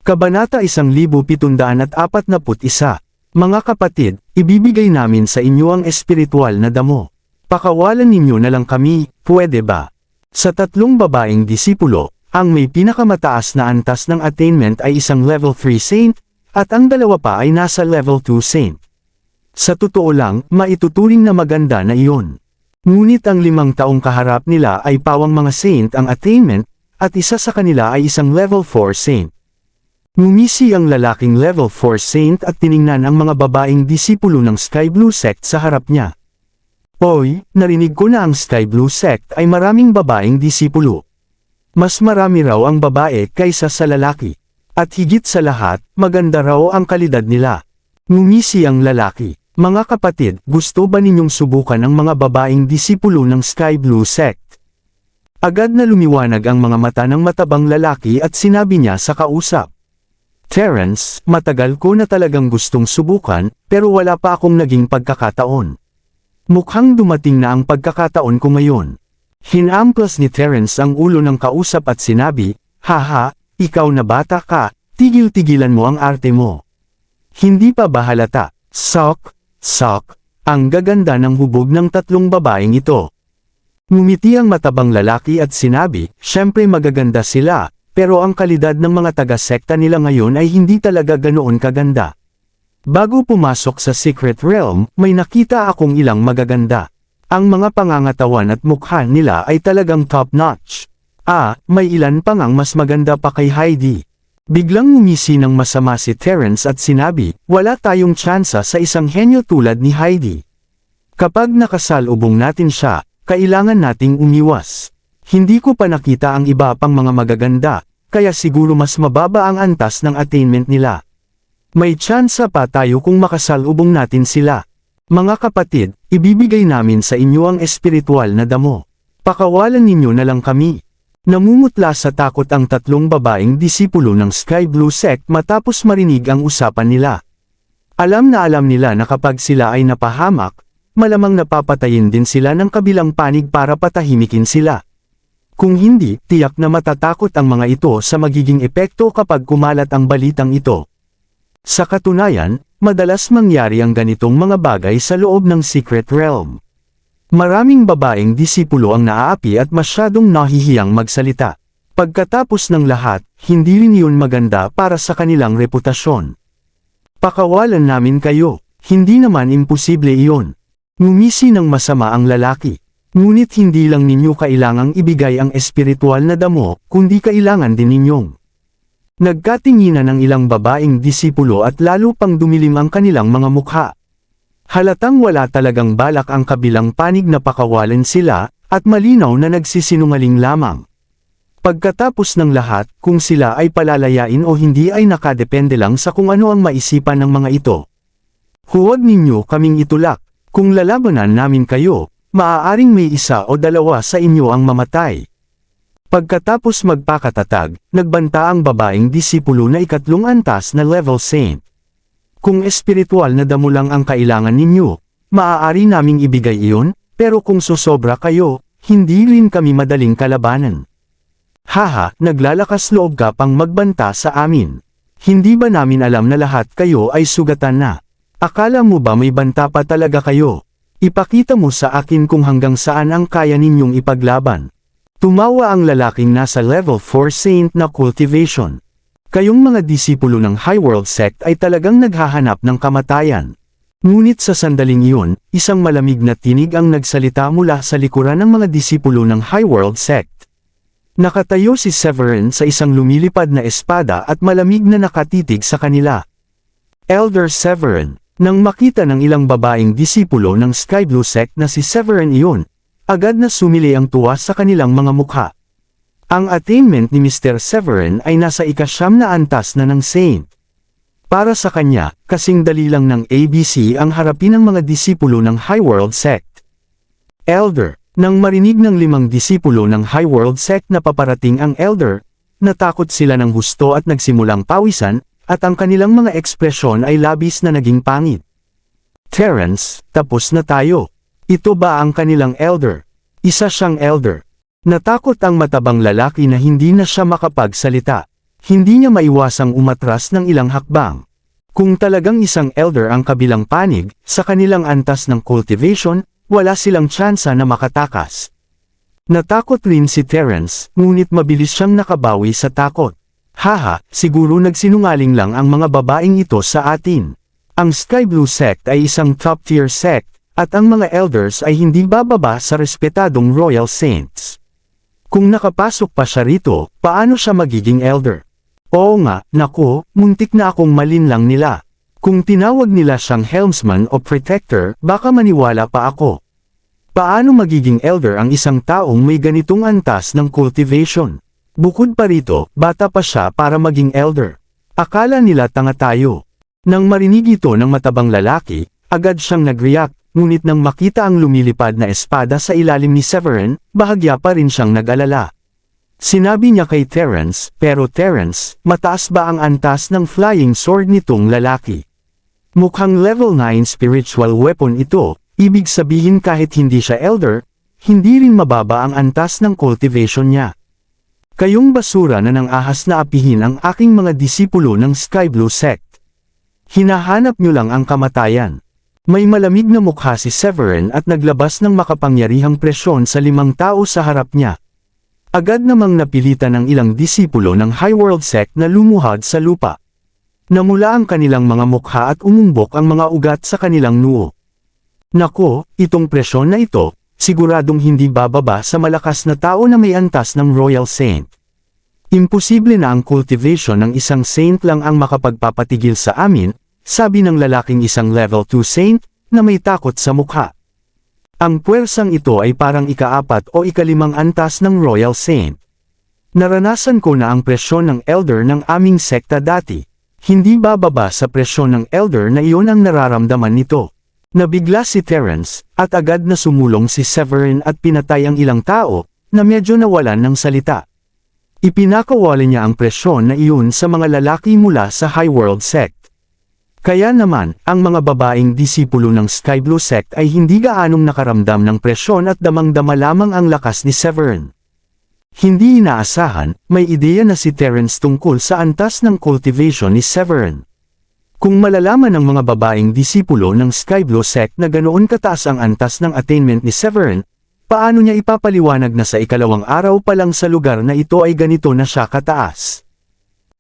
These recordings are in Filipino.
Kabanata 1741. Mga kapatid, ibibigay namin sa inyo ang espiritual na damo. Pakawalan ninyo na lang kami, pwede ba? Sa tatlong babaeng disipulo, ang may pinakamataas na antas ng attainment ay isang level 3 saint, at ang dalawa pa ay nasa level 2 saint. Sa totoo lang, maituturing na maganda na iyon. Ngunit ang 5 taong kaharap nila ay pawang mga saint ang attainment, at isa sa kanila ay isang level 4 saint. Ngumisi ang lalaking level 4 saint at tiningnan ang mga babaeng disipulo ng Sky Blue Sect sa harap niya. Oy, narinig ko na ang Sky Blue Sect ay maraming babaeng disipulo. Mas marami raw ang babae kaysa sa lalaki. At higit sa lahat, maganda raw ang kalidad nila. Ngumisi ang lalaki. Mga kapatid, gusto ba ninyong subukan ang mga babaeng disipulo ng Sky Blue Sect? Agad na lumiwanag ang mga mata ng matabang lalaki at sinabi niya sa kausap. Terence, matagal ko na talagang gustong subukan, pero wala pa akong naging pagkakataon. Mukhang dumating na ang pagkakataon ko ngayon. Hinamplas ni Terence ang ulo ng kausap at sinabi, haha, ikaw na bata ka, tigil-tigilan mo ang arte mo. Hindi pa ba halata? Sok, ang gaganda ng hubog ng tatlong babaeng ito. Ngumiti ang matabang lalaki at sinabi, syempre magaganda sila. Pero ang kalidad ng mga taga-sekta nila ngayon ay hindi talaga ganoon kaganda. Bago pumasok sa Secret Realm, may nakita akong ilang magaganda. Ang mga pangangatawan at mukha nila ay talagang top-notch. May ilan pang ang mas maganda pa kay Heidi. Biglang ngumisi ng masama si Terence at sinabi, wala tayong tsansa sa isang henyo tulad ni Heidi. Kapag nakasalubong natin siya, kailangan nating umiwas. Hindi ko pa nakita ang iba pang mga magaganda, kaya siguro mas mababa ang antas ng attainment nila. May tsansa pa tayo kung makasalubong natin sila. Mga kapatid, ibibigay namin sa inyo ang espiritual na damo. Pakawalan ninyo na lang kami. Namumutla sa takot ang tatlong babaeng disipulo ng Sky Blue Sect matapos marinig ang usapan nila. Alam nila na kapag sila ay napahamak, malamang napapatayin din sila ng kabilang panig para patahimikin sila. Kung hindi, tiyak na matatakot ang mga ito sa magiging epekto kapag kumalat ang balitang ito. Sa katunayan, madalas mangyari ang ganitong mga bagay sa loob ng Secret Realm. Maraming babaeng disipulo ang naaapi at masyadong nahihiyang magsalita. Pagkatapos ng lahat, hindi rin yun maganda para sa kanilang reputasyon. Pakawalan namin kayo, hindi naman imposible iyon. Ngumisi ng masama ang lalaki. Ngunit hindi lang ninyo kailangang ibigay ang espiritual na damo, kundi kailangan din ninyong. Nagkatinginan ang ilang babaeng disipulo at lalo pang dumilim ang kanilang mga mukha. Halatang wala talagang balak ang kabilang panig na pakawalan sila, at malinaw na nagsisinungaling lamang. Pagkatapos ng lahat, kung sila ay palalayain o hindi ay nakadepende lang sa kung ano ang maisipan ng mga ito. Huwag ninyo kaming itulak, kung lalabanan namin kayo, maaaring may isa o dalawa sa inyo ang mamatay. Pagkatapos magpakatatag, nagbanta ang babaeng disipulo na ikatlong antas na level saint. Kung espiritual na damo lang ang kailangan ninyo, maaari naming ibigay iyon, pero kung susobra kayo, hindi rin kami madaling kalabanan. Haha, naglalakas loob ka pang magbanta sa amin. Hindi ba namin alam na lahat kayo ay sugatan na? Akala mo ba may banta pa talaga kayo? Ipakita mo sa akin kung hanggang saan ang kaya ninyong ipaglaban. Tumawa ang lalaking nasa level 4 saint na cultivation. Kayong mga disipulo ng High World Sect ay talagang naghahanap ng kamatayan. Ngunit sa sandaling iyon, isang malamig na tinig ang nagsalita mula sa likuran ng mga disipulo ng High World Sect. Nakatayo si Severin sa isang lumilipad na espada at malamig na nakatitig sa kanila. Elder Severin. Nang makita ng ilang babaeng disipulo ng Sky Blue Sect na si Severin iyon, agad na sumili ang tuwa sa kanilang mga mukha. Ang attainment ni Mr. Severin ay nasa ika-9 na antas na ng saint. Para sa kanya, kasing dali lang ng ABC ang harapin ng mga disipulo ng High World Sect. Elder, nang marinig ng 5 disipulo ng High World Sect na paparating ang Elder, natakot sila ng husto at nagsimulang pawisan, at ang kanilang mga ekspresyon ay labis na naging pangit. Terence, tapos na tayo. Ito ba ang kanilang elder? Isa siyang elder. Natakot ang matabang lalaki na hindi na siya makapagsalita. Hindi niya maiwasang umatras ng ilang hakbang. Kung talagang isang elder ang kabilang panig, sa kanilang antas ng cultivation, wala silang tsansa na makatakas. Natakot rin si Terence, ngunit mabilis siyang nakabawi sa takot. Haha, siguro nagsinungaling lang ang mga babaeng ito sa atin. Ang Sky Blue Sect ay isang top-tier sect, at ang mga elders ay hindi bababa sa respetadong Royal Saints. Kung nakapasok pa siya rito, paano siya magiging elder? Oo nga, naku, muntik na akong malinlang nila. Kung tinawag nila siyang helmsman o protector, baka maniwala pa ako. Paano magiging elder ang isang taong may ganitong antas ng cultivation? Bukod pa rito, bata pa siya para maging elder. Akala nila tanga tayo. Nang marinig ito ng matabang lalaki, agad siyang nag-react, ngunit nang makita ang lumilipad na espada sa ilalim ni Severin, bahagya pa rin siyang nag-alala. Sinabi niya kay Terence, pero Terence, mataas ba ang antas ng flying sword nitong lalaki? Mukhang level 9 spiritual weapon ito, ibig sabihin kahit hindi siya elder, hindi rin mababa ang antas ng cultivation niya. Kayong basura na nang ahas na apihin ang aking mga disipulo ng Sky Blue Sect. Hinahanap niyo lang ang kamatayan. May malamig na mukha si Severin at naglabas ng makapangyarihang presyon sa 5 tao sa harap niya. Agad namang napilitan ng ilang disipulo ng High World Sect na lumuhad sa lupa. Namula ang kanilang mga mukha at umumbok ang mga ugat sa kanilang noo. Nako, itong presyon na ito, siguradong hindi bababa sa malakas na tao na may antas ng Royal Saint. Imposible na ang cultivation ng isang saint lang ang makapagpapatigil sa amin, sabi ng lalaking isang level 2 saint, na may takot sa mukha. Ang puwersang ito ay parang ika-4 o ika-5 antas ng Royal Saint. Naranasan ko na ang presyon ng elder ng aming sekta dati. Hindi bababa sa presyon ng elder na iyon ang nararamdaman nito. Nabigla si Terence, at agad na sumulong si Severin at pinatay ang ilang tao, na medyo nawalan ng salita. Ipinakawala niya ang presyon na iyon sa mga lalaki mula sa High World Sect. Kaya naman, ang mga babaeng disipulo ng Sky Blue Sect ay hindi gaanong nakaramdam ng presyon at damang-dama lamang ang lakas ni Severin. Hindi inaasahan, may ideya na si Terence tungkol sa antas ng cultivation ni Severin. Kung malalaman ng mga babaeng disipulo ng Sky Blue Sect na ganoon kataas ang antas ng attainment ni Severin, paano niya ipapaliwanag na sa ikalawang araw pa lang sa lugar na ito ay ganito na siya kataas?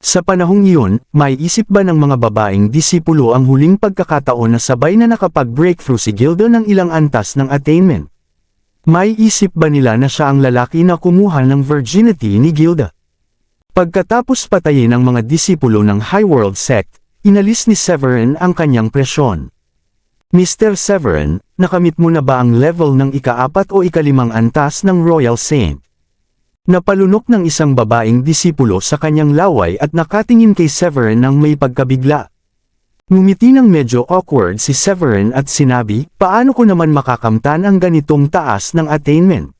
Sa panahong iyon, may isip ba ng mga babaeng disipulo ang huling pagkakataon na sabay na nakapag-breakthrough si Gilda ng ilang antas ng attainment? May isip ba nila na siya ang lalaki na kumuha ng virginity ni Gilda? Pagkatapos patayin ng mga disipulo ng High World Sect, inalis ni Severin ang kanyang presyon. Mr. Severin, nakamit mo na ba ang level ng ika-4 o ika-5 antas ng Royal Saint? Napalunok ng isang babaeng disipulo sa kanyang laway at nakatingin kay Severin ng may pagkabigla. Ngumiti ng medyo awkward si Severin at sinabi, paano ko naman makakamtan ang ganitong taas ng attainment?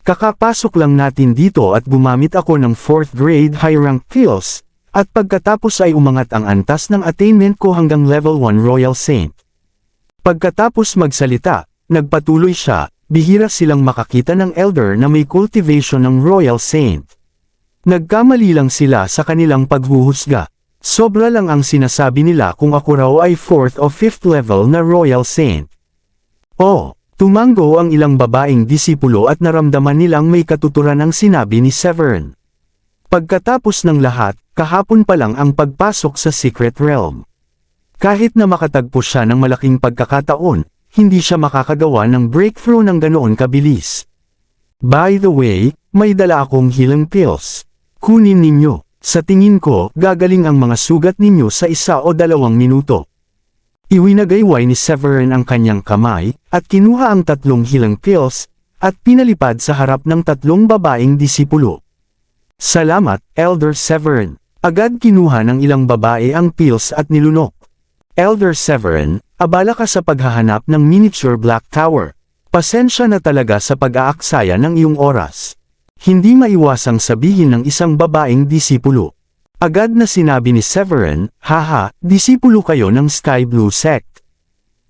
Kakapasok lang natin dito at gumamit ako ng 4th grade high rank pills, at pagkatapos ay umangat ang antas ng attainment ko hanggang level 1 Royal Saint. Pagkatapos magsalita, nagpatuloy siya, bihira silang makakita ng elder na may cultivation ng Royal Saint. Nagkamali lang sila sa kanilang paghuhusga. Sobra lang ang sinasabi nila kung ako raw ay 4th o 5th level na Royal Saint. Oh, tumango ang ilang babaeng disipulo at naramdaman nilang may katuturan ang sinabi ni Severin. Pagkatapos ng lahat, kahapon pa lang ang pagpasok sa Secret Realm. Kahit na makatagpo siya ng malaking pagkakataon, hindi siya makakagawa ng breakthrough ng ganoon kabilis. By the way, may dala akong healing pills. Kunin ninyo. Sa tingin ko, gagaling ang mga sugat ninyo sa 1 o 2 minuto. Iwinagayway ni Severin ang kanyang kamay, at kinuha ang 3 healing pills, at pinalipad sa harap ng 3 babaeng disipulo. Salamat, Elder Severin. Agad kinuha ng ilang babae ang pills at nilunok. Elder Severin, abala ka sa paghahanap ng miniature Black Tower. Pasensya na talaga sa pag-aaksaya ng iyong oras. Hindi maiwasang sabihin ng isang babaeng disipulo. Agad na sinabi ni Severin, haha, disipulo kayo ng Sky Blue Sect.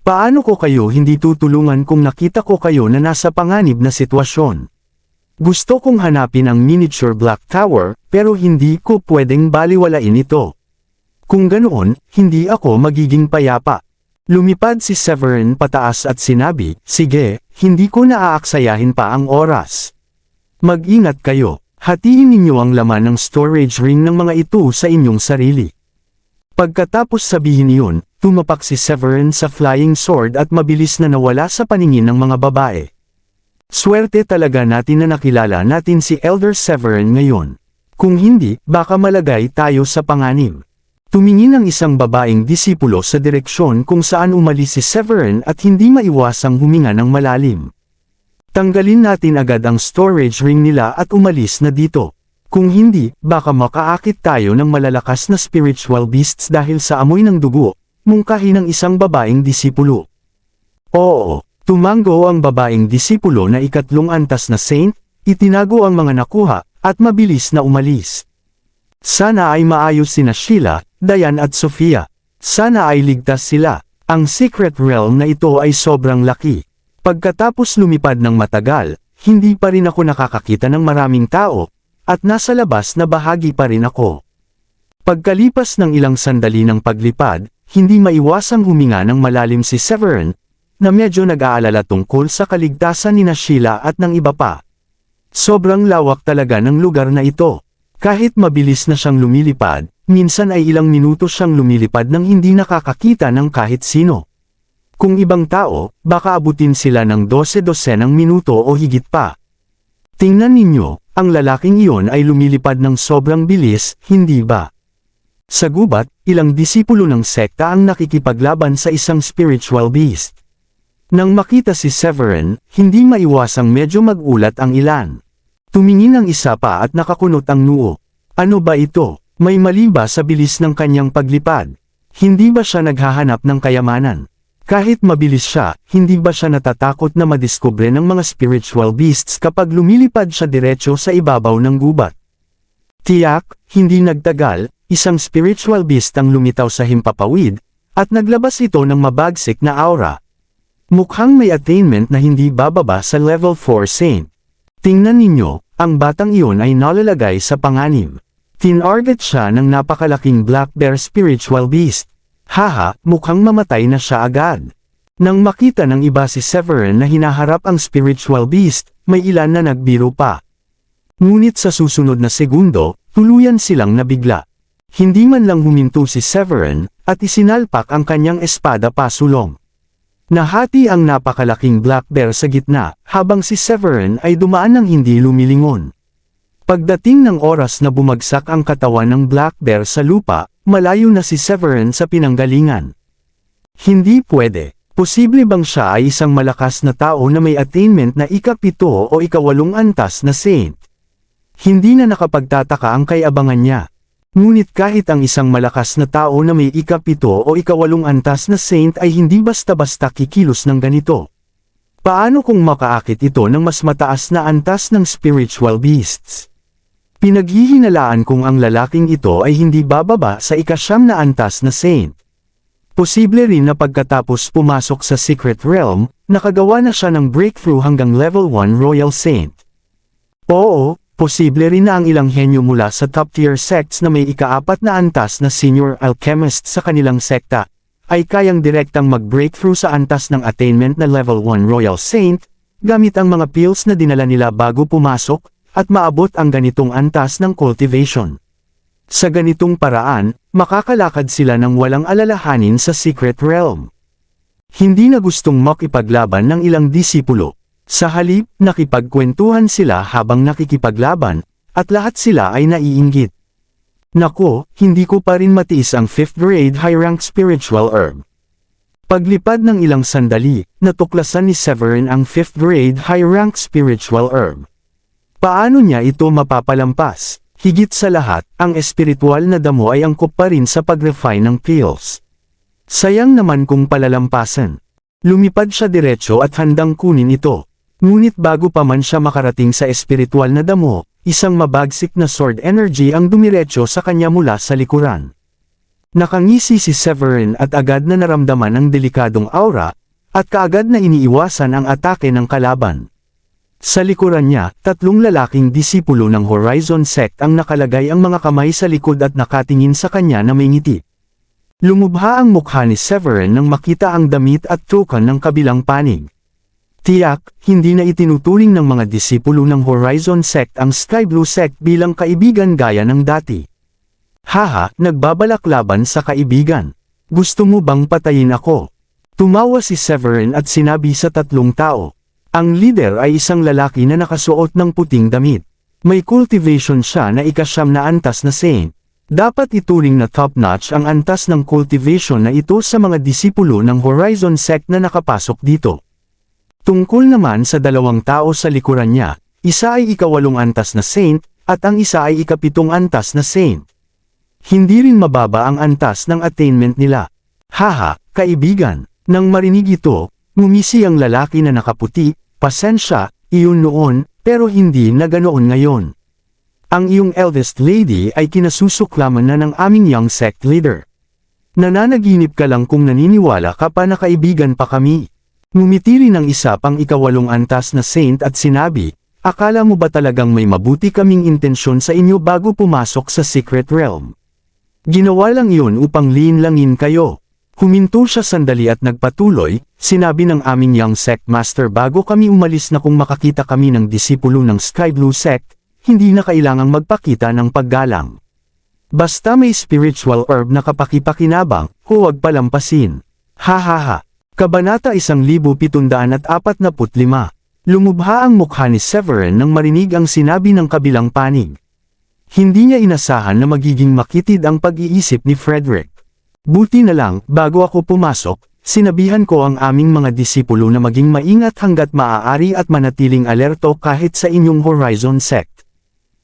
Paano ko kayo hindi tutulungan kung nakita ko kayo na nasa panganib na sitwasyon? Gusto kong hanapin ang miniature Black Tower, pero hindi ko pwedeng baliwalain ito. Kung ganoon, hindi ako magiging payapa. Lumipad si Severin pataas at sinabi, sige, hindi ko naaaksayahin pa ang oras. Mag-ingat kayo, hatiin ninyo ang laman ng storage ring ng mga ito sa inyong sarili. Pagkatapos sabihin iyon, tumapak si Severin sa flying sword at mabilis na nawala sa paningin ng mga babae. Swerte talaga natin na nakilala natin si Elder Severin ngayon. Kung hindi, baka malagay tayo sa panganib. Tumingin ang isang babaeng disipulo sa direksyon kung saan umalis si Severin at hindi maiwasang huminga ng malalim. Tanggalin natin agad ang storage ring nila at umalis na dito. Kung hindi, baka makaakit tayo ng malalakas na spiritual beasts dahil sa amoy ng dugo, mungkahi ng isang babaeng disipulo. Oo. Tumanggo ang babaeng disipulo na ikatlong antas na saint, itinago ang mga nakuha, at mabilis na umalis. Sana ay maayos sina Sheila, Diane at Sofia. Sana ay ligtas sila. Ang secret realm na ito ay sobrang laki. Pagkatapos lumipad ng matagal, hindi pa rin ako nakakakita ng maraming tao, at nasa labas na bahagi pa rin ako. Pagkalipas ng ilang sandali ng paglipad, hindi maiwasang huminga ng malalim si Severin, na medyo nag-aalala tungkol sa kaligtasan ni Sheila at ng iba pa. Sobrang lawak talaga ng lugar na ito. Kahit mabilis na siyang lumilipad, minsan ay ilang minuto siyang lumilipad nang hindi nakakakita ng kahit sino. Kung ibang tao, baka abutin sila ng 12 ng minuto o higit pa. Tingnan ninyo, ang lalaking iyon ay lumilipad ng sobrang bilis, hindi ba? Sa gubat, ilang disipulo ng sekta ang nakikipaglaban sa isang spiritual beast. Nang makita si Severin, hindi maiwasang medyo magulat ang ilan. Tumingin ang isa pa at nakakunot ang noo. Ano ba ito? May mali ba sa bilis ng kanyang paglipad? Hindi ba siya naghahanap ng kayamanan? Kahit mabilis siya, hindi ba siya natatakot na madiskubre ng mga spiritual beasts kapag lumilipad siya diretso sa ibabaw ng gubat? Tiyak, hindi nagtagal, isang spiritual beast ang lumitaw sa himpapawid, at naglabas ito ng mabagsik na aura. Mukhang may attainment na hindi bababa sa level 4 saint. Tingnan ninyo, ang batang iyon ay nalalagay sa panganib. Tinarget siya ng napakalaking black bear spiritual beast. Haha, mukhang mamatay na siya agad. Nang makita ng iba si Severin na hinaharap ang spiritual beast, may ilan na nagbiro pa. Ngunit sa susunod na segundo, tuluyan silang nabigla. Hindi man lang huminto si Severin, at isinalpak ang kanyang espada pasulong. Nahati ang napakalaking black bear sa gitna, habang si Severin ay dumaan ng hindi lumilingon. Pagdating ng oras na bumagsak ang katawan ng black bear sa lupa, malayo na si Severin sa pinanggalingan. Hindi pwede. Posible bang siya ay isang malakas na tao na may attainment na ika-7 o ika-8 antas na saint? Hindi na nakapagtataka ang kay-abangan niya. Ngunit kahit ang isang malakas na tao na may ika-7 o ika-8 antas na saint ay hindi basta-basta kikilos ng ganito. Paano kung makaakit ito ng mas mataas na antas ng spiritual beasts? Pinaghihinalaan kong ang lalaking ito ay hindi bababa sa ika-9 na antas na saint. Posible rin na pagkatapos pumasok sa secret realm, nakagawa na siya ng breakthrough hanggang level 1 royal saint. Oo, posible rin na ang ilang henyo mula sa top-tier sects na may ika-4 na antas na senior alchemist sa kanilang sekta, ay kayang direktang mag-breakthrough sa antas ng attainment na level 1 royal saint, gamit ang mga pills na dinala nila bago pumasok, at maabot ang ganitong antas ng cultivation. Sa ganitong paraan, makakalakad sila ng walang alalahanin sa secret realm. Hindi na gustong makipaglaban ng ilang disipulo. Sa halip, nakipagkwentuhan sila habang nakikipaglaban, at lahat sila ay naiinggit. Nako, hindi ko pa rin matiis ang 5th grade high rank spiritual herb. Paglipad ng ilang sandali, natuklasan ni Severin ang 5th grade high rank spiritual herb. Paano niya ito mapapalampas? Higit sa lahat, ang espiritual na damo ay angkop pa rin sa pag-refine ng pills. Sayang naman kung palalampasan. Lumipad siya diretso at handang kunin ito. Ngunit bago pa man siya makarating sa espiritual na damo, isang mabagsik na sword energy ang dumiretso sa kanya mula sa likuran. Nakangisi si Severin at agad na naramdaman ang delikadong aura, at kaagad na iniiwasan ang atake ng kalaban. Sa likuran niya, 3 lalaking disipulo ng Horizon Sect ang nakalagay ang mga kamay sa likod at nakatingin sa kanya na may ngiti. Lumubha ang mukha ni Severin nang makita ang damit at token ng kabilang panig. Tiyak, hindi na itinuturing ng mga disipulo ng Horizon Sect ang Sky Blue Sect bilang kaibigan gaya ng dati. Haha, nagbabalak laban sa kaibigan. Gusto mo bang patayin ako? Tumawa si Severin at sinabi sa 3 tao. Ang leader ay isang lalaki na nakasuot ng puting damit. May cultivation siya na ika-9 na antas na saint. Dapat ituring na top-notch ang antas ng cultivation na ito sa mga disipulo ng Horizon Sect na nakapasok dito. Tungkol naman sa 2 tao sa likuran niya, isa ay ika-8 antas na saint, at ang isa ay ika-7 antas na saint. Hindi rin mababa ang antas ng attainment nila. Haha, kaibigan, nang marinig ito, ngumisi ang lalaki na nakaputi, pasensya, iyon noon, pero hindi na ganoon ngayon. Ang iyong eldest lady ay kinasusuklaman na ng aming young sect leader. Nananaginip ka lang kung naniniwala ka pa na kaibigan pa kami. Ngumiti rin ang isa pang ika-8 antas na saint at sinabi, akala mo ba talagang may mabuti kaming intensyon sa inyo bago pumasok sa secret realm? Ginawa lang iyon upang linlangin kayo. Huminto siya sandali at nagpatuloy, sinabi ng aming young sect master bago kami umalis na kung makakita kami ng disipulo ng Sky Blue Sect, hindi na kailangang magpakita ng paggalang. Basta may spiritual herb na kapakipakinabang, huwag palampasin. Hahaha. Kabanata 1745. Lumubha ang mukha ni Severin nang marinig ang sinabi ng kabilang panig. Hindi niya inasahan na magiging makitid ang pag-iisip ni Frederick. Buti na lang, bago ako pumasok, sinabihan ko ang aming mga disipulo na maging maingat hanggat maaari at manatiling alerto kahit sa inyong Horizon Sect.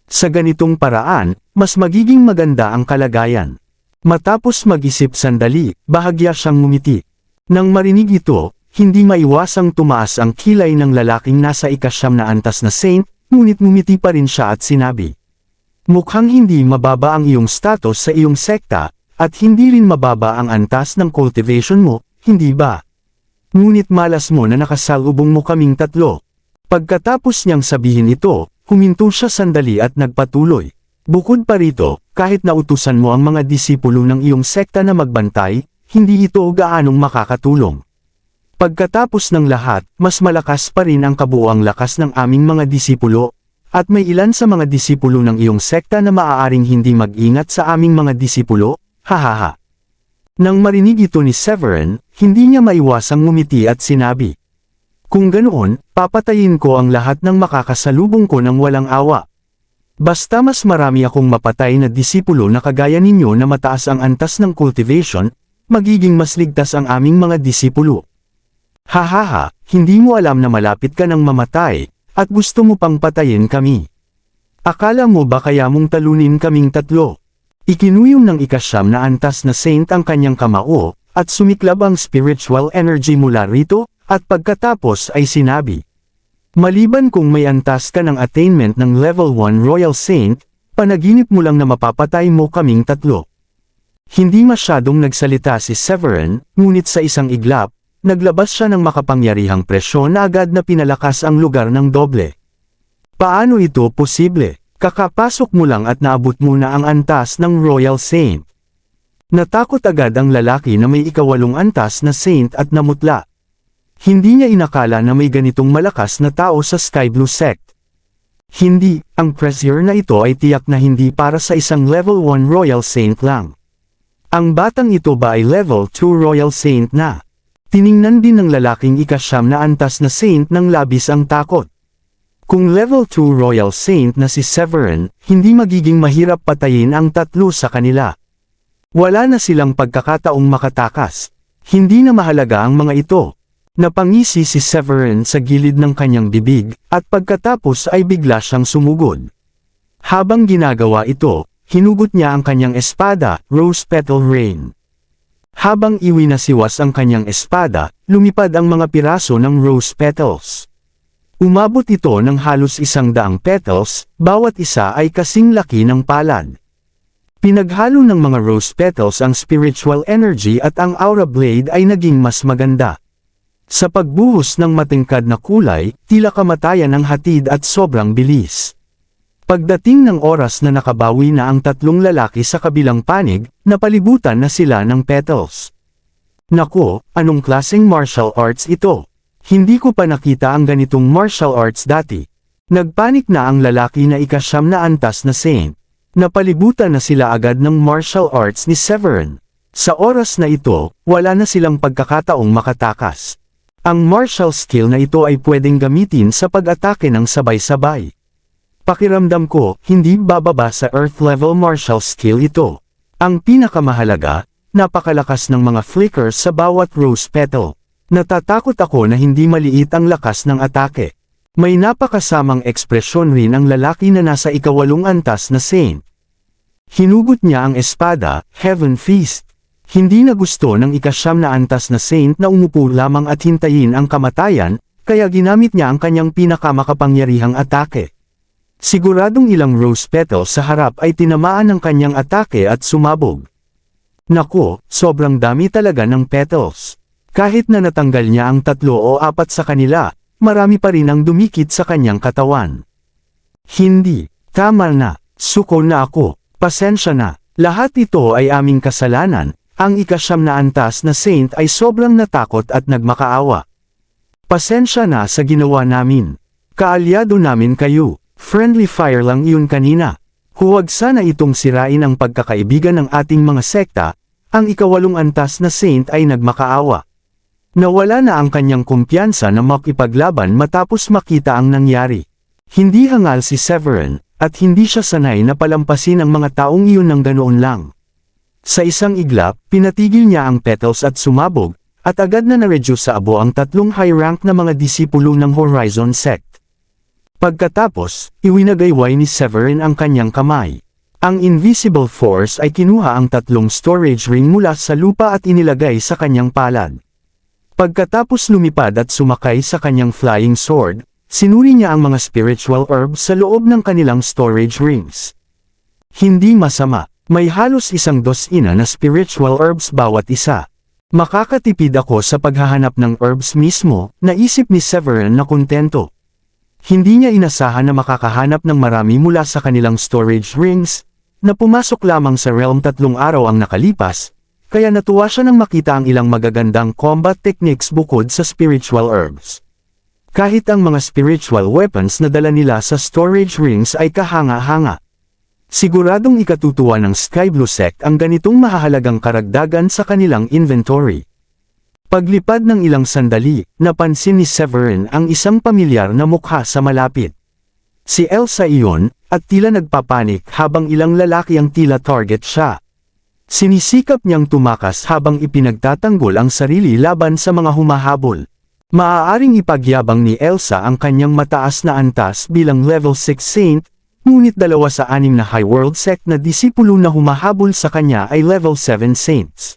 Sa ganitong paraan, mas magiging maganda ang kalagayan. Matapos mag-isip sandali, bahagya siyang ngumiti. Nang marinig ito, hindi maiwasang tumaas ang kilay ng lalaking nasa ika-9 na antas na saint, ngunit ngumiti pa rin siya at sinabi. Mukhang hindi mababa ang iyong status sa iyong sekta, at hindi rin mababa ang antas ng cultivation mo, hindi ba? Ngunit malas mo na nakasalubong mo kaming 3. Pagkatapos niyang sabihin ito, huminto siya sandali at nagpatuloy. Bukod pa rito, kahit nautusan mo ang mga disipulo ng iyong sekta na magbantay, hindi ito gaanong makakatulong. Pagkatapos ng lahat, mas malakas pa rin ang kabuuang lakas ng aming mga disipulo, at may ilan sa mga disipulo ng iyong sekta na maaaring hindi mag-ingat sa aming mga disipulo, hahaha. Nang marinig ito ni Severin, hindi niya maiwasang ngumiti at sinabi. Kung ganoon, papatayin ko ang lahat ng makakasalubong ko ng walang awa. Basta mas marami akong mapatay na disipulo na kagaya ninyo na mataas ang antas ng cultivation, magiging mas ligtas ang aming mga disipulo. Hahaha, hindi mo alam na malapit ka ng mamatay, at gusto mo pang patayin kami. Akala mo ba kaya mong talunin kaming 3? Ikinuyong ng ika-9 na antas na saint ang kanyang kamao, at sumiklab ang spiritual energy mula rito, at pagkatapos ay sinabi. Maliban kung may antas ka ng attainment ng level 1 Royal Saint, panaginip mo lang na mapapatay mo kaming 3. Hindi masyadong nagsalita si Severin, ngunit sa isang iglap, naglabas siya ng makapangyarihang presyon na agad na pinalakas ang lugar ng doble. Paano ito posible? Kakapasok mo lang at naabot mo na ang antas ng Royal Saint. Natakot agad ang lalaki na may ika-8 antas na saint at namutla. Hindi niya inakala na may ganitong malakas na tao sa Sky Blue Sect. Hindi, ang pressure na ito ay tiyak na hindi para sa isang level 1 Royal Saint lang. Ang batang ito ba ay level 2 Royal Saint na? Tiningnan din ng lalaking ika-9 na antas na saint ng labis ang takot. Kung level 2 Royal Saint na si Severin, hindi magiging mahirap patayin ang 3 sa kanila. Wala na silang pagkakataong makatakas. Hindi na mahalaga ang mga ito. Napangisi si Severin sa gilid ng kanyang bibig, at pagkatapos ay bigla siyang sumugod. Habang ginagawa ito, hinugot niya ang kanyang espada, Rose Petal Rain. Habang iwinasiwas ang kanyang espada, lumipad ang mga piraso ng rose petals. Umabot ito ng halos 100 petals, bawat isa ay kasing laki ng palad. Pinaghalo ng mga rose petals ang spiritual energy at ang aura blade ay naging mas maganda. Sa pagbuhos ng matingkad na kulay, tila kamatayan ang hatid at sobrang bilis. Pagdating ng oras na nakabawi na ang tatlong lalaki sa kabilang panig, napalibutan na sila ng petals. Naku, anong klaseng martial arts ito? Hindi ko pa nakita ang ganitong martial arts dati. Nagpanik na ang lalaki na ika-9 na antas na saint. Napalibutan na sila agad ng martial arts ni Severin. Sa oras na ito, wala na silang pagkakataong makatakas. Ang martial skill na ito ay pwedeng gamitin sa pag-atake ng sabay-sabay. Pakiramdam ko, hindi bababa sa earth level martial skill ito. Ang pinakamahalaga, napakalakas ng mga flickers sa bawat rose petal. Natatakot ako na hindi maliit ang lakas ng atake. May napakasamang ekspresyon rin ang lalaki na nasa ika-8 antas na saint. Hinugot niya ang espada, Heaven Feast. Hindi na gusto ng ika-9 na antas na saint na umupo lamang at hintayin ang kamatayan, kaya ginamit niya ang kanyang pinakamakapangyarihang atake. Siguradong ilang rose petals sa harap ay tinamaan ng kanyang atake at sumabog. Naku, sobrang dami talaga ng petals. Kahit na natanggal niya ang 3 o 4 sa kanila, marami pa rin ang dumikit sa kanyang katawan. Hindi, tama na, suko na ako, pasensya na, lahat ito ay aming kasalanan. Ang ika-9 na antas na saint ay sobrang natakot at nagmakaawa. Pasensya na sa ginawa namin. Kaalyado namin kayo. Friendly fire lang iyon kanina. Huwag sana itong sirain ang pagkakaibigan ng ating mga sekta. Ang ika-8 antas na saint ay nagmakaawa. Nawala na ang kanyang kumpiyansa na makipaglaban matapos makita ang nangyari. Hindi hangal si Severin, at hindi siya sanay na palampasin ang mga taong iyon ng ganoon lang. Sa isang iglap, pinatigil niya ang petals at sumabog, at agad na na-reduce sa abo ang 3 high-rank na mga disipulo ng Horizon Sect. Pagkatapos, iwinagayway ni Severin ang kanyang kamay. Ang Invisible Force ay kinuha ang 3 storage ring mula sa lupa at inilagay sa kanyang palad. Pagkatapos lumipad at sumakay sa kanyang flying sword, sinuri niya ang mga spiritual herbs sa loob ng kanilang storage rings. Hindi masama. May halos 12 na spiritual herbs bawat isa. Makakatipid ako sa paghahanap ng herbs mismo, naisip ni Severin na kontento. Hindi niya inasahan na makakahanap ng marami mula sa kanilang storage rings, na pumasok lamang sa realm 3 araw ang nakalipas, kaya natuwa siya nang makita ang ilang magagandang combat techniques bukod sa spiritual herbs. Kahit ang mga spiritual weapons na dala nila sa storage rings ay kahanga-hanga. Siguradong ikatutuwa ng Sky Blue Sect ang ganitong mahahalagang karagdagan sa kanilang inventory. Paglipad ng ilang sandali, napansin ni Severin ang isang pamilyar na mukha sa malapit. Si Elsa iyon, at tila nagpapanik habang ilang lalaki ang tila target siya. Sinisikap niyang tumakas habang ipinagtatanggol ang sarili laban sa mga humahabol. Maaaring ipagyabang ni Elsa ang kanyang mataas na antas bilang level 6 saint, ngunit 2 sa 6 na High World Sect na disipulo na humahabol sa kanya ay level 7 saints.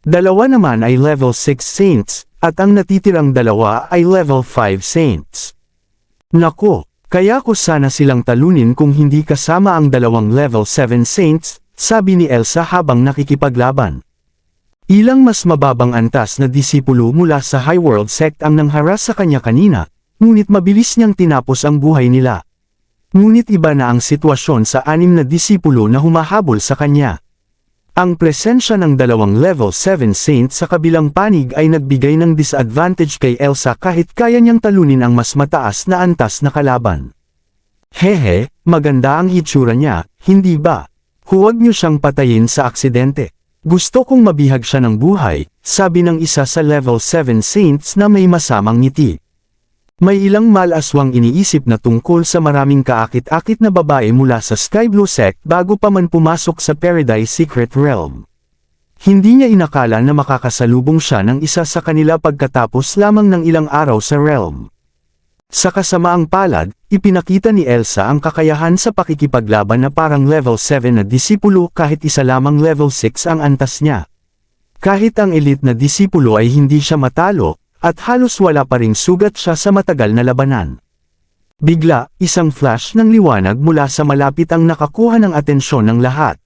2 naman ay level 6 saints, at ang natitirang 2 ay level 5 saints. Nako, kaya ko sana silang talunin kung hindi kasama ang 2 level 7 saints, sabi ni Elsa habang nakikipaglaban. Ilang mas mababang antas na disipulo mula sa High World Sect ang nangharas sa kanya kanina, ngunit mabilis niyang tinapos ang buhay nila. Ngunit iba na ang sitwasyon sa 6 na disipulo na humahabol sa kanya. Ang presensya ng 2 level 7 saints sa kabilang panig ay nagbigay ng disadvantage kay Elsa kahit kaya niyang talunin ang mas mataas na antas na kalaban. Hehe, maganda ang hitsura niya, hindi ba? Huwag niyo siyang patayin sa aksidente. Gusto kong mabihag siya ng buhay, sabi ng isa sa level 7 saints na may masamang ngiti. May ilang malaswang iniisip na tungkol sa maraming kaakit-akit na babae mula sa Sky Blue Sect bago pa man pumasok sa Paradise Secret Realm. Hindi niya inakala na makakasalubong siya ng isa sa kanila pagkatapos lamang ng ilang araw sa realm. Sa kasamaang palad, ipinakita ni Elsa ang kakayahan sa pakikipaglaban na parang level 7 na disipulo kahit isa lamang level 6 ang antas niya. Kahit ang elite na disipulo ay hindi siya matalo, at halos wala pa ring sugat siya sa matagal na labanan. Bigla, isang flash ng liwanag mula sa malapit ang nakakuha ng atensyon ng lahat.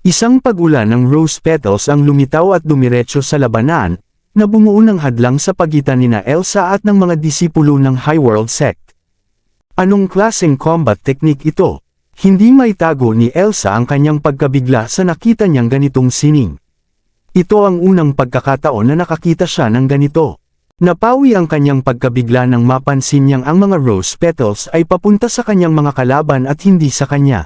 Isang pag-ulan ng rose petals ang lumitaw at dumiretso sa labanan, na bumuo ng hadlang sa pagitan nina Elsa at ng mga disipulo ng High World Sect. Anong klaseng combat technique ito? Hindi maitago ni Elsa ang kanyang pagkabigla sa nakita niyang ganitong sining. Ito ang unang pagkakataon na nakakita siya ng ganito. Napawi ang kanyang pagkabigla nang mapansin niyang ang mga rose petals ay papunta sa kanyang mga kalaban at hindi sa kanya.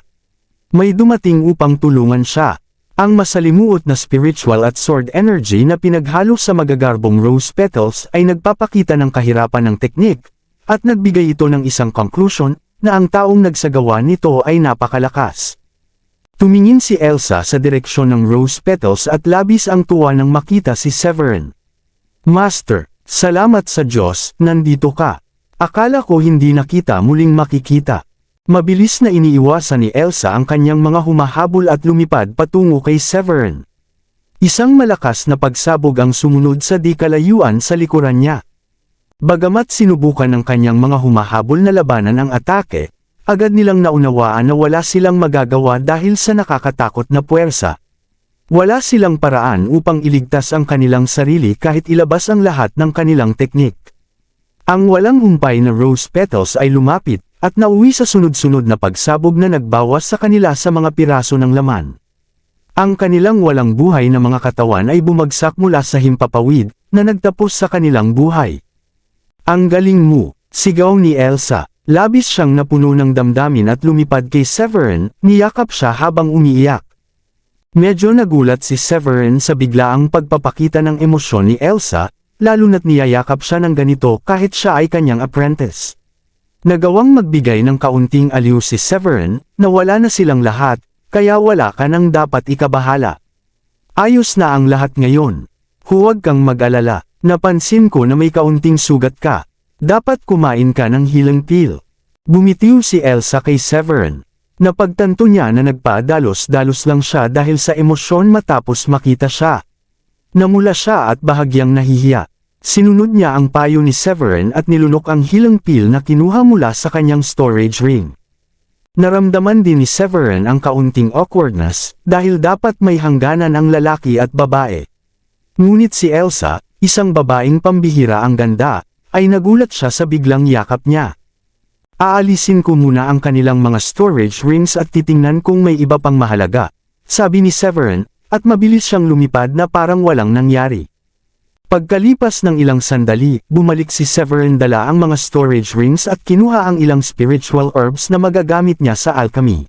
May dumating upang tulungan siya. Ang masalimuot na spiritual at sword energy na pinaghalo sa magagarbong rose petals ay nagpapakita ng kahirapan ng teknik, at nagbigay ito ng isang conclusion, na ang taong nagsagawa nito ay napakalakas. Tumingin si Elsa sa direksyon ng rose petals at labis ang tuwa nang makita si Severin. Master, salamat sa Diyos, nandito ka. Akala ko hindi na kita muling makikita. Mabilis na iniiwasan ni Elsa ang kanyang mga humahabol at lumipad patungo kay Severin. Isang malakas na pagsabog ang sumunod sa di kalayuan sa likuran niya. Bagamat sinubukan ng kanyang mga humahabol na labanan ang atake, agad nilang naunawaan na wala silang magagawa dahil sa nakakatakot na puwersa. Wala silang paraan upang iligtas ang kanilang sarili kahit ilabas ang lahat ng kanilang teknik. Ang walang humpay na rose petals ay lumapit, at nauwi sa sunod-sunod na pagsabog na nagbawas sa kanila sa mga piraso ng laman. Ang kanilang walang buhay na mga katawan ay bumagsak mula sa himpapawid, na nagtapos sa kanilang buhay. Ang galing mo, sigaw ni Elsa. Labis siyang napuno ng damdamin at lumipad kay Severin, niyakap siya habang umiiyak. Medyo nagulat si Severin sa biglaang pagpapakita ng emosyon ni Elsa, lalo na't niyayakap siya ng ganito kahit siya ay kanyang apprentice. Nagawang magbigay ng kaunting aliw si Severin, na wala na silang lahat, kaya wala ka nang dapat ikabahala. Ayos na ang lahat ngayon. Huwag kang mag-alala, napansin ko na may kaunting sugat ka. Dapat kumain ka ng healing pill. Bumitiw si Elsa kay Severin. Napagtanto niya na nagpadalos-dalos lang siya dahil sa emosyon matapos makita siya. Namula siya at bahagyang nahihiya. Sinunod niya ang payo ni Severin at nilunok ang healing pill na kinuha mula sa kanyang storage ring. Naramdaman din ni Severin ang kaunting awkwardness, dahil dapat may hangganan ang lalaki at babae. Ngunit si Elsa, isang babaeng pambihira ang ganda, ay nagulat siya sa biglang yakap niya. Aalisin ko muna ang kanilang mga storage rings at titingnan kung may iba pang mahalaga, sabi ni Severin, at mabilis siyang lumipad na parang walang nangyari. Pagkalipas ng ilang sandali, bumalik si Severin dala ang mga storage rings at kinuha ang ilang spiritual herbs na magagamit niya sa alchemy.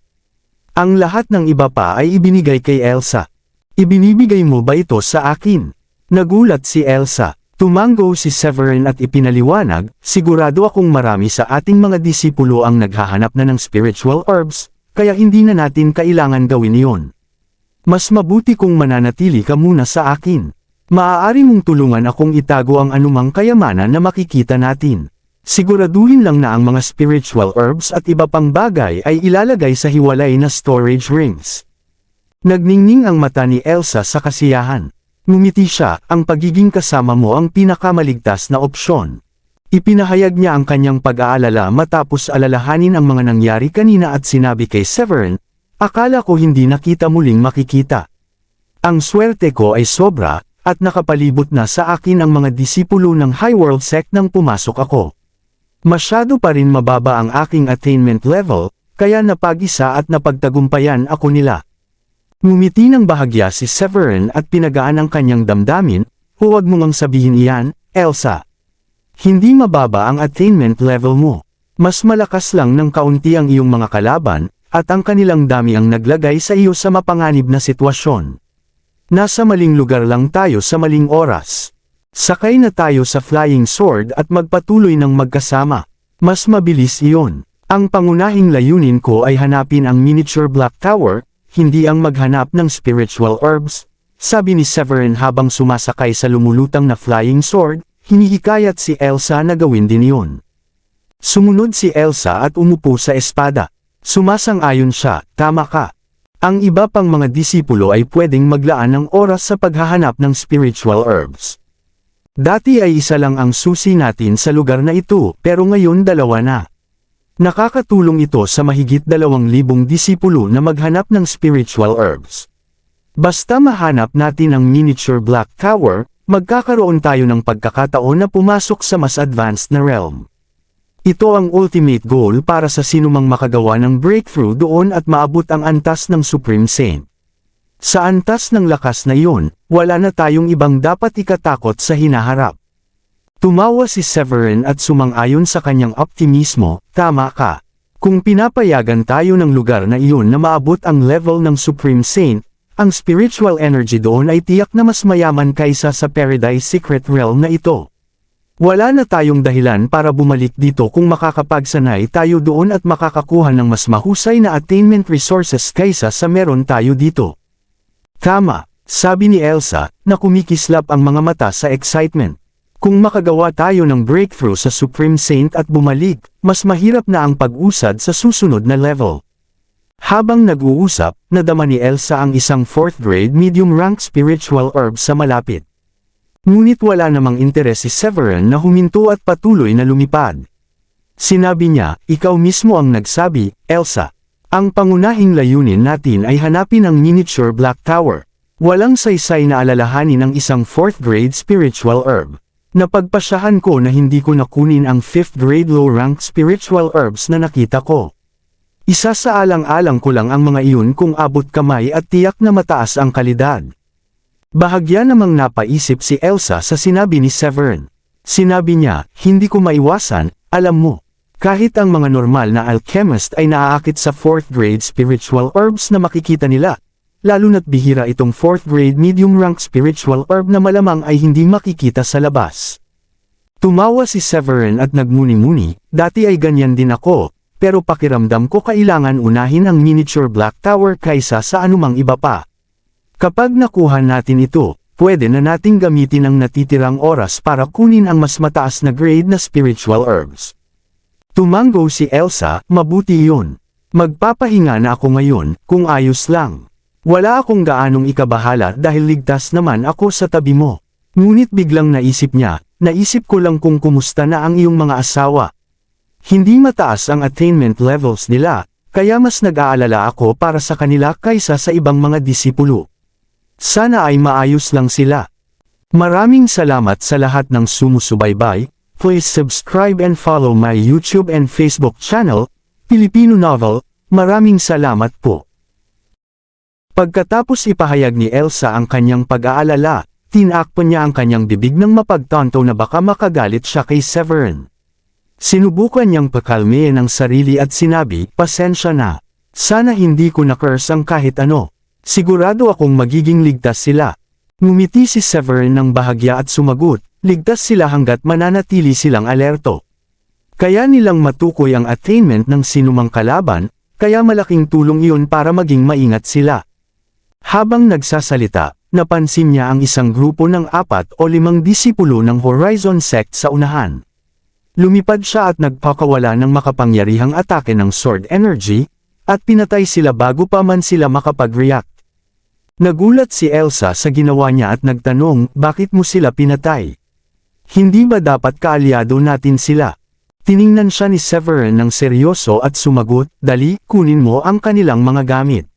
Ang lahat ng iba pa ay ibinigay kay Elsa. Ibinibigay mo ba ito sa akin? Nagulat si Elsa. Tumango si Severin at ipinaliwanag, sigurado akong marami sa ating mga disipulo ang naghahanap na ng spiritual herbs, kaya hindi na natin kailangan gawin iyon. Mas mabuti kung mananatili ka muna sa akin. Maaari mong tulungan akong itago ang anumang kayamanan na makikita natin. Siguraduhin lang na ang mga spiritual herbs at iba pang bagay ay ilalagay sa hiwalay na storage rings. Nagningning ang mata ni Elsa sa kasiyahan. Ngumiti siya, ang pagiging kasama mo ang pinakamaligtas na opsyon. Ipinahayag niya ang kanyang pag-aalala matapos alalahanin ang mga nangyari kanina at sinabi kay Severin, akala ko hindi na kita muling makikita. Ang swerte ko ay sobra, at nakapalibot na sa akin ang mga disipulo ng High World Sect nang pumasok ako. Masyado pa rin mababa ang aking attainment level, kaya napag-isa at napagtagumpayan ako nila. Ngumiti ng bahagya si Severin at pinagaan ang kanyang damdamin, huwag mo ngang sabihin iyan, Elsa. Hindi mababa ang attainment level mo. Mas malakas lang ng kaunti ang iyong mga kalaban, at ang kanilang dami ang naglagay sa iyo sa mapanganib na sitwasyon. Nasa maling lugar lang tayo sa maling oras. Sakay na tayo sa flying sword at magpatuloy ng magkasama. Mas mabilis iyon. Ang pangunahing layunin ko ay hanapin ang miniature Black Tower, hindi ang maghanap ng spiritual herbs, sabi ni Severin habang sumasakay sa lumulutang na flying sword, hinihikayat si Elsa na gawin din iyon. Sumunod si Elsa at umupo sa espada. Sumasang-ayon siya, tama ka. Ang iba pang mga disipulo ay pwedeng maglaan ng oras sa paghahanap ng spiritual herbs. Dati ay isa lang ang susi natin sa lugar na ito, pero ngayon dalawa na. Nakakatulong ito sa mahigit 2,000 disipulo na maghanap ng spiritual herbs. Basta mahanap natin ang miniature Black Tower, magkakaroon tayo ng pagkakataon na pumasok sa mas advanced na realm. Ito ang ultimate goal para sa sinumang makagawa ng breakthrough doon at maabot ang antas ng Supreme Saint. Sa antas ng lakas na iyon, wala na tayong ibang dapat ikatakot sa hinaharap. Tumawa si Severin at sumang-ayon sa kanyang optimismo, tama ka. Kung pinapayagan tayo ng lugar na iyon na maabot ang level ng Supreme Saint, ang spiritual energy doon ay tiyak na mas mayaman kaysa sa Paradise Secret Realm na ito. Wala na tayong dahilan para bumalik dito kung makakapagsanay tayo doon at makakakuha ng mas mahusay na attainment resources kaysa sa meron tayo dito. Tama, sabi ni Elsa, na kumikislap ang mga mata sa excitement. Kung makagawa tayo ng breakthrough sa Supreme Saint at bumalik, mas mahirap na ang pag-usad sa susunod na level. Habang nag-uusap, nadama ni Elsa ang isang 4th grade medium rank spiritual orb sa malapit. Ngunit wala namang interes si Severin na huminto at patuloy na lumipad. Sinabi niya, ikaw mismo ang nagsabi, Elsa. Ang pangunahing layunin natin ay hanapin ang miniature Black Tower. Walang saysay na alalahanin ang isang 4th grade spiritual herb. Napagpasyahan ko na hindi ko nakunin ang 5th grade low rank spiritual herbs na nakita ko. Isa sa alang-alang ko lang ang mga iyon kung abot kamay at tiyak na mataas ang kalidad. Bahagya namang napaisip si Elsa sa sinabi ni Severin. Sinabi niya, hindi ko maiwasan, alam mo. Kahit ang mga normal na alchemist ay naaakit sa 4th grade spiritual herbs na makikita nila. Lalo na't bihira itong 4th grade medium rank spiritual herb na malamang ay hindi makikita sa labas. Tumawa si Severin at nagmuni-muni, dati ay ganyan din ako, pero pakiramdam ko kailangan unahin ang miniature Black Tower kaysa sa anumang iba pa. Kapag nakuha natin ito, pwede na nating gamitin ang natitirang oras para kunin ang mas mataas na grade na spiritual herbs. Tumango si Elsa, mabuti yun. Magpapahinga na ako ngayon, kung ayos lang. Wala akong gaanong ikabahala dahil ligtas naman ako sa tabi mo. Ngunit biglang naisip niya, naisip ko lang kung kumusta na ang iyong mga asawa. Hindi mataas ang attainment levels nila, kaya mas nag-aalala ako para sa kanila kaysa sa ibang mga disipulo. Sana ay maayos lang sila. Maraming salamat sa lahat ng sumusubaybay. Please subscribe and follow my YouTube and Facebook channel, Filipino Novel. Maraming salamat po. Pagkatapos ipahayag ni Elsa ang kanyang pag-aalala, tinakpan niya ang kanyang bibig nang mapagtanto na baka makagalit siya kay Severin. Sinubukan niyang pakalmayin ang sarili at sinabi, pasensya na. Sana hindi ko na-curse ang kahit ano. Sigurado akong magiging ligtas sila. Ngumiti si Severin ng bahagya at sumagot, ligtas sila hanggat mananatili silang alerto. Kaya nilang matukoy ang attainment ng sinumang kalaban, kaya malaking tulong iyon para maging maingat sila. Habang nagsasalita, napansin niya ang isang grupo ng 4 o 5 disipulo ng Horizon Sect sa unahan. Lumipad siya at nagpakawala ng makapangyarihang atake ng sword energy, at pinatay sila bago pa man sila makapag-react. Nagulat si Elsa sa ginawa niya at nagtanong, bakit mo sila pinatay? Hindi ba dapat kaalyado natin sila? Tiningnan siya ni Severin ng seryoso at sumagot, dali, kunin mo ang kanilang mga gamit.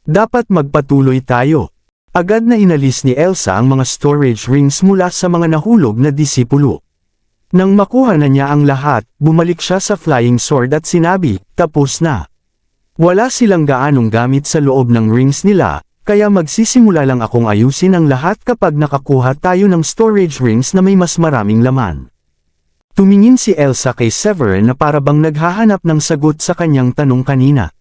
Dapat magpatuloy tayo. Agad na inalis ni Elsa ang mga storage rings mula sa mga nahulog na disipulo. Nang makuha na niya ang lahat, bumalik siya sa flying sword at sinabi, tapos na. Wala silang gaanong gamit sa loob ng rings nila, kaya magsisimula lang akong ayusin ang lahat kapag nakakuha tayo ng storage rings na may mas maraming laman. Tumingin si Elsa kay Severin na parabang naghahanap ng sagot sa kanyang tanong kanina.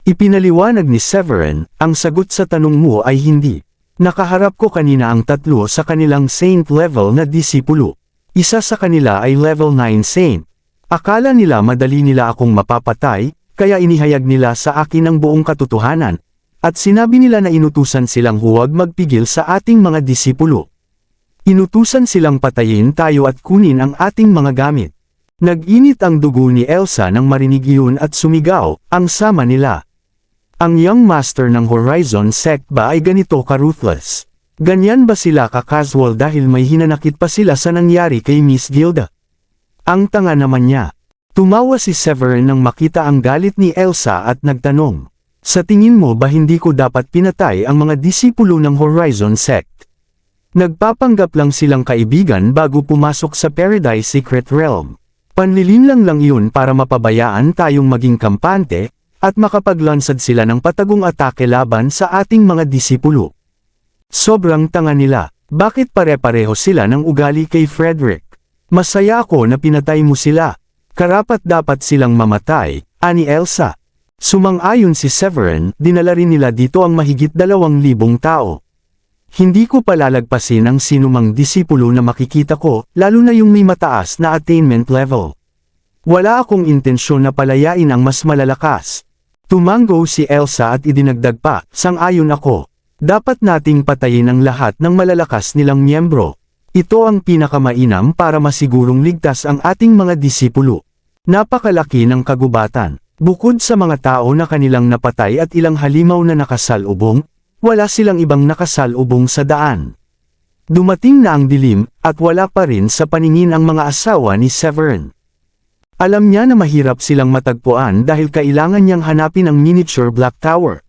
Ipinaliwanag ni Severin, ang sagot sa tanong mo ay hindi. Nakaharap ko kanina ang 3 sa kanilang saint level na disipulo. Isa sa kanila ay level 9 saint. Akala nila madali nila akong mapapatay, kaya inihayag nila sa akin ang buong katotohanan, at sinabi nila na inutusan silang huwag magpigil sa ating mga disipulo. Inutusan silang patayin tayo at kunin ang ating mga gamit. Nag-init ang dugo ni Elsa nang marinig iyon at sumigaw, ang sama nila. Ang young master ng Horizon Sect ba ay ganito ka-ruthless? Ganyan ba sila ka-casual dahil may hinanakit pa sila sa nangyari kay Miss Gilda? Ang tanga naman niya. Tumawa si Severin nang makita ang galit ni Elsa at nagtanong, sa tingin mo ba hindi ko dapat pinatay ang mga disipulo ng Horizon Sect? Nagpapanggap lang silang kaibigan bago pumasok sa Paradise Secret Realm. Panlilinlang lang yun para mapabayaan tayong maging kampante, at makapaglansad sila ng patagong atake laban sa ating mga disipulo. Sobrang tanga nila. Bakit pare-pareho sila ng ugali kay Frederick? Masaya ako na pinatay mo sila. Karapat dapat silang mamatay, ani Elsa. Sumang-ayon si Severin, dinala rin nila dito ang mahigit 2,000 tao. Hindi ko palalagpasin ang sinumang disipulo na makikita ko, lalo na yung may mataas na attainment level. Wala akong intensyon na palayain ang mas malalakas. Tumango si Elsa at idinagdag pa, sang-ayon ako. Dapat nating patayin ang lahat ng malalakas nilang miyembro. Ito ang pinakamainam para masigurong ligtas ang ating mga disipulo. Napakalaki ng kagubatan. Bukod sa mga tao na kanilang napatay at ilang halimaw na nakasalubong, wala silang ibang nakasalubong sa daan. Dumating na ang dilim, at wala pa rin sa paningin ang mga asawa ni Severin. Alam niya na mahirap silang matagpuan dahil kailangan niyang hanapin ang miniature Black Tower.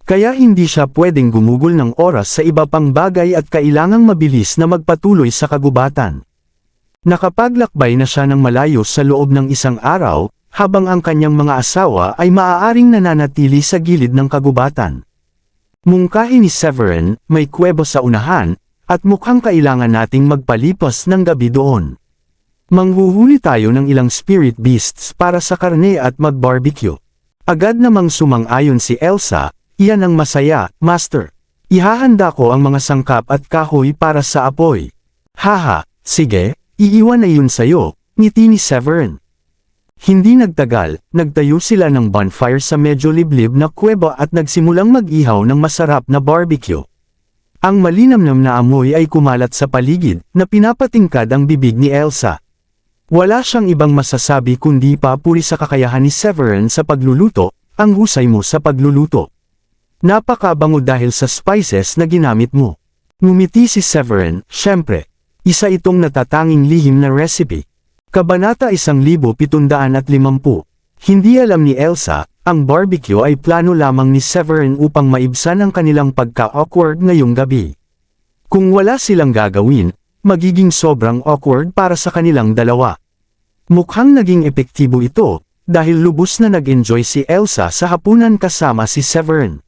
Kaya hindi siya pwedeng gumugol ng oras sa iba pang bagay at kailangang mabilis na magpatuloy sa kagubatan. Nakapaglakbay na siya ng malayo sa loob ng isang araw, habang ang kanyang mga asawa ay maaaring nananatili sa gilid ng kagubatan. Mungkahi ni Severin, may kuweba sa unahan, at mukhang kailangan nating magpalipas ng gabi doon. Manghuhuli tayo ng ilang spirit beasts para sa karne at mag-barbecue. Agad namang sumang-ayon si Elsa, iyan ang masaya, Master. Ihahanda ko ang mga sangkap at kahoy para sa apoy. Haha, sige, iiwan na yun sa'yo, ngiti ni Severin. Hindi nagtagal, nagtayo sila ng bonfire sa medyo liblib na kuweba at nagsimulang mag-ihaw ng masarap na barbecue. Ang malinamnam na amoy ay kumalat sa paligid, na pinapatingkad ang bibig ni Elsa. Wala siyang ibang masasabi kundi papuri sa kakayahan ni Severin sa pagluluto, ang husay mo sa pagluluto. Napakabango dahil sa spices na ginamit mo. Ngumiti si Severin, syempre. Isa itong natatanging lihim na recipe. Kabanata 1750. Hindi alam ni Elsa, ang barbecue ay plano lamang ni Severin upang maibsan ang kanilang pagka-awkward ngayong gabi. Kung wala silang gagawin, magiging sobrang awkward para sa kanilang dalawa. Mukhang naging epektibo ito, dahil lubos na nag-enjoy si Elsa sa hapunan kasama si Severin.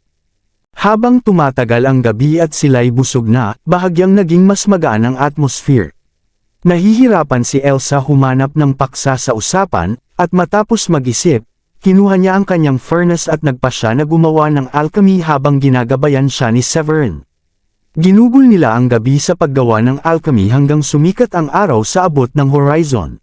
Habang tumatagal ang gabi at sila'y busog na, bahagyang naging mas magaan ang atmosphere. Nahihirapan si Elsa humanap ng paksa sa usapan, at matapos mag-isip, kinuha niya ang kanyang furnace at nagpasya na gumawa ng alchemy habang ginagabayan siya ni Severin. Ginugol nila ang gabi sa paggawa ng alchemy hanggang sumikat ang araw sa abot ng horizon.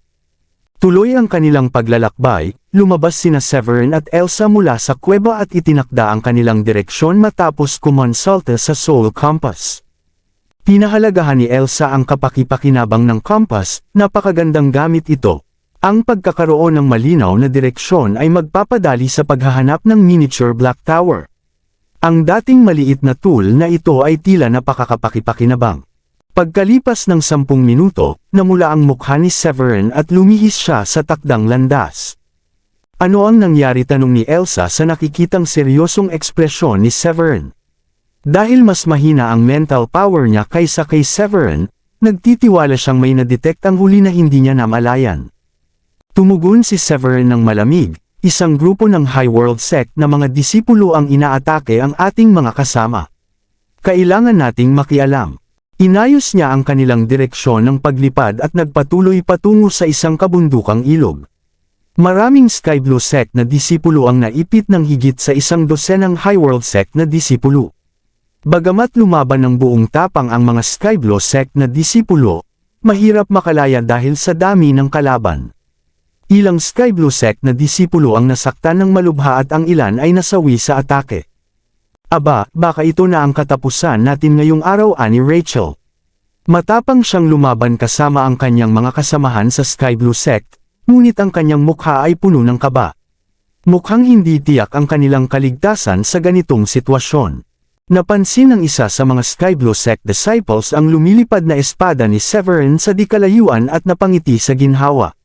Tuloy ang kanilang paglalakbay, lumabas sina Severin at Elsa mula sa kuweba at itinakda ang kanilang direksyon matapos kumonsulta sa Soul Compass. Pinahalagahan ni Elsa ang kapaki-pakinabang ng compass, napakagandang gamit ito. Ang pagkakaroon ng malinaw na direksyon ay magpapadali sa paghahanap ng miniature Black Tower. Ang dating maliit na tool na ito ay tila napakakapaki-pakinabang. Pagkalipas ng 10 minuto, namula ang mukha ni Severin at lumihis siya sa takdang landas. Ano ang nangyari, tanong ni Elsa sa nakikitang seryosong ekspresyon ni Severin. Dahil mas mahina ang mental power niya kaysa kay Severin, nagtitiwala siyang may nadetect ang huli na hindi niya namalayan. Tumugon si Severin ng malamig, isang grupo ng High World Sect na mga disipulo ang inaatake ang ating mga kasama. Kailangan nating makialam. Inayos niya ang kanilang direksyon ng paglipad at nagpatuloy patungo sa isang kabundukang ilog. Maraming Sky Blue Sect na disipulo ang naipit ng higit sa 100 High World Sect na disipulo. Bagamat lumaban ng buong tapang ang mga Sky Blue Sect na disipulo, mahirap makalaya dahil sa dami ng kalaban. Ilang Sky Blue Sect na disipulo ang nasaktan ng malubha at ang ilan ay nasawi sa atake. Aba, baka ito na ang katapusan natin ngayong araw, ani Rachel. Matapang siyang lumaban kasama ang kanyang mga kasamahan sa Sky Blue Sect, ngunit ang kanyang mukha ay puno ng kaba. Mukhang hindi tiyak ang kanilang kaligtasan sa ganitong sitwasyon. Napansin ng isa sa mga Sky Blue Sect disciples ang lumilipad na espada ni Severin sa di kalayuan at napangiti sa ginhawa.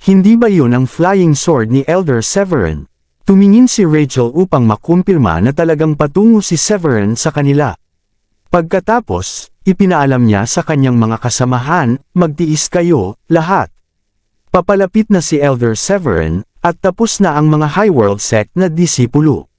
Hindi ba yun ang flying sword ni Elder Severin? Tumingin si Rachel upang makumpirma na talagang patungo si Severin sa kanila. Pagkatapos, ipinaalam niya sa kanyang mga kasamahan, magtiis kayo, lahat. Papalapit na si Elder Severin, at tapos na ang mga High World sect na disipulo.